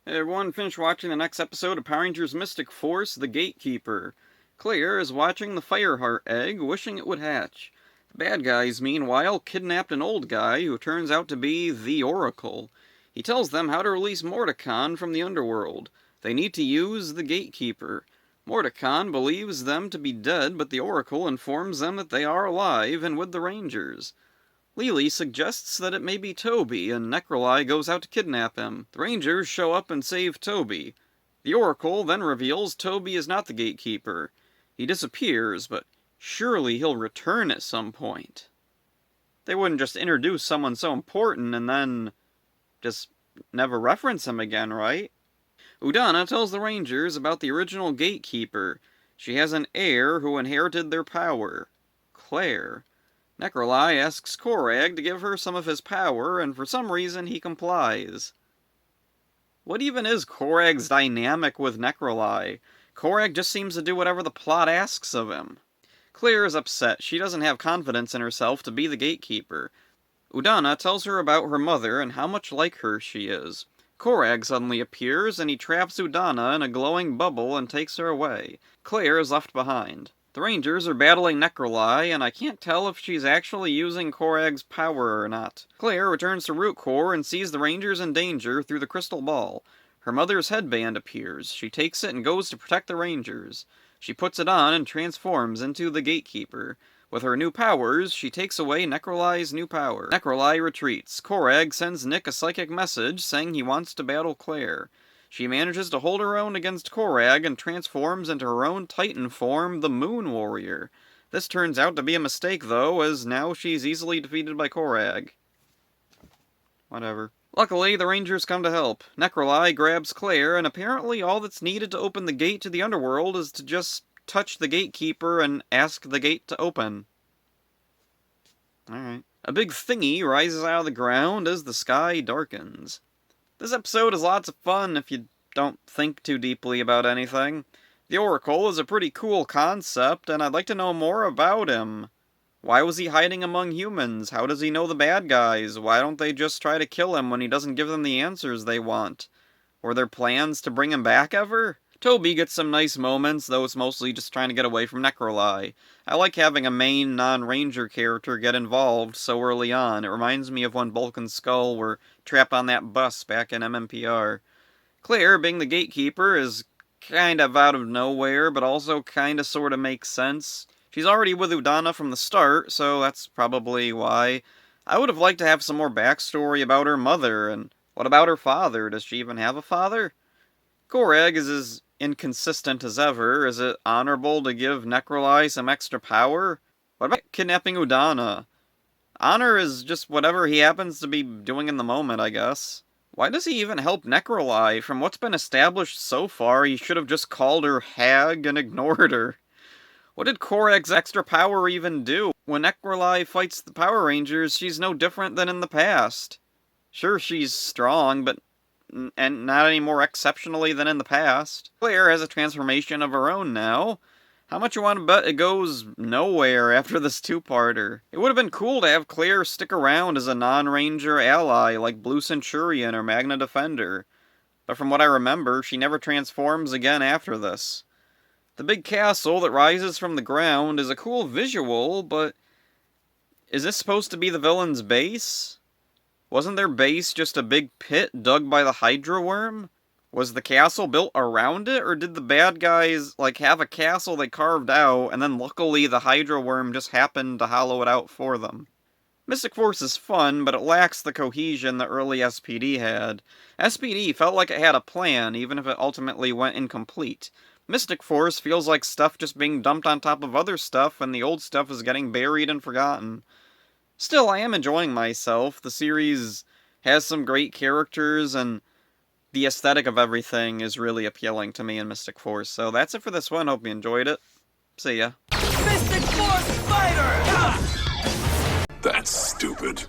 Hey everyone, finished watching the next episode of Power Rangers Mystic Force, The Gatekeeper. Claire is watching the Fireheart egg, wishing it would hatch. The bad guys, meanwhile, kidnapped an old guy who turns out to be the Oracle. He tells them how to release Mordecon from the underworld. They need to use the Gatekeeper. Mordecon believes them to be dead, but the Oracle informs them that they are alive and with the Rangers. Lily suggests that it may be Toby, and Necroli goes out to kidnap him. The Rangers show up and save Toby. The Oracle then reveals Toby is not the Gatekeeper. He disappears, but surely he'll return at some point. They wouldn't just introduce someone so important and then just never reference him again, right? Udana tells the Rangers about the original Gatekeeper. She has an heir who inherited their power, Claire. Necroli asks Korag to give her some of his power, and for some reason he complies. What even is Korag's dynamic with Necroli? Korag just seems to do whatever the plot asks of him. Claire is upset. She doesn't have confidence in herself to be the Gatekeeper. Udana tells her about her mother and how much like her she is. Korag suddenly appears, and he traps Udana in a glowing bubble and takes her away. Claire is left behind. The Rangers are battling Necroli, and I can't tell if she's actually using Korag's power or not. Claire returns to Root Core and sees the Rangers in danger through the crystal ball. Her mother's headband appears. She takes it and goes to protect the Rangers. She puts it on and transforms into the Gatekeeper. With her new powers, she takes away Necroli's new power. Necroli retreats. Korag sends Nick a psychic message saying he wants to battle Claire. She manages to hold her own against Korag and transforms into her own Titan form, the Moon Warrior. This turns out to be a mistake, though, as now she's easily defeated by Korag. Whatever. Luckily, the Rangers come to help. Necroli grabs Claire, and apparently all that's needed to open the gate to the underworld is to just touch the Gatekeeper and ask the gate to open. Alright. A big thingy rises out of the ground as the sky darkens. This episode is lots of fun if you don't think too deeply about anything. The Oracle is a pretty cool concept, and I'd like to know more about him. Why was he hiding among humans? How does he know the bad guys? Why don't they just try to kill him when he doesn't give them the answers they want? Were there plans to bring him back ever? Toby gets some nice moments, though it's mostly just trying to get away from Necroli. I like having a main non-Ranger character get involved so early on. It reminds me of when Bulk and Skull were trapped on that bus back in MMPR. Claire, being the Gatekeeper, is kind of out of nowhere, but also kind of sort of makes sense. She's already with Udana from the start, so that's probably why. I would have liked to have some more backstory about her mother, and what about her father? Does she even have a father? Korag is as inconsistent as ever. Is it honorable to give Necroli some extra power? What about kidnapping Udana? Honor is just whatever he happens to be doing in the moment, I guess. Why does he even help Necroli? From what's been established so far, he should have just called her Hag and ignored her. What did Korag's extra power even do? When Necroli fights the Power Rangers, she's no different than in the past. Sure, she's strong, but and not any more exceptionally than in the past. Claire has a transformation of her own now. How much you want to bet it goes nowhere after this two-parter? It would have been cool to have Claire stick around as a non-Ranger ally like Blue Centurion or Magna Defender. But from what I remember, she never transforms again after this. The big castle that rises from the ground is a cool visual, but is this supposed to be the villain's base? Wasn't their base just a big pit dug by the Hydra Worm? Was the castle built around it, or did the bad guys, have a castle they carved out, and then luckily the Hydra Worm just happened to hollow it out for them? Mystic Force is fun, but it lacks the cohesion the early SPD had. SPD felt like it had a plan, even if it ultimately went incomplete. Mystic Force feels like stuff just being dumped on top of other stuff, and the old stuff is getting buried and forgotten. Still, I am enjoying myself. The series has some great characters, and the aesthetic of everything is really appealing to me in Mystic Force. So that's it for this one. Hope you enjoyed it. See ya. Mystic Force Fighter! That's stupid.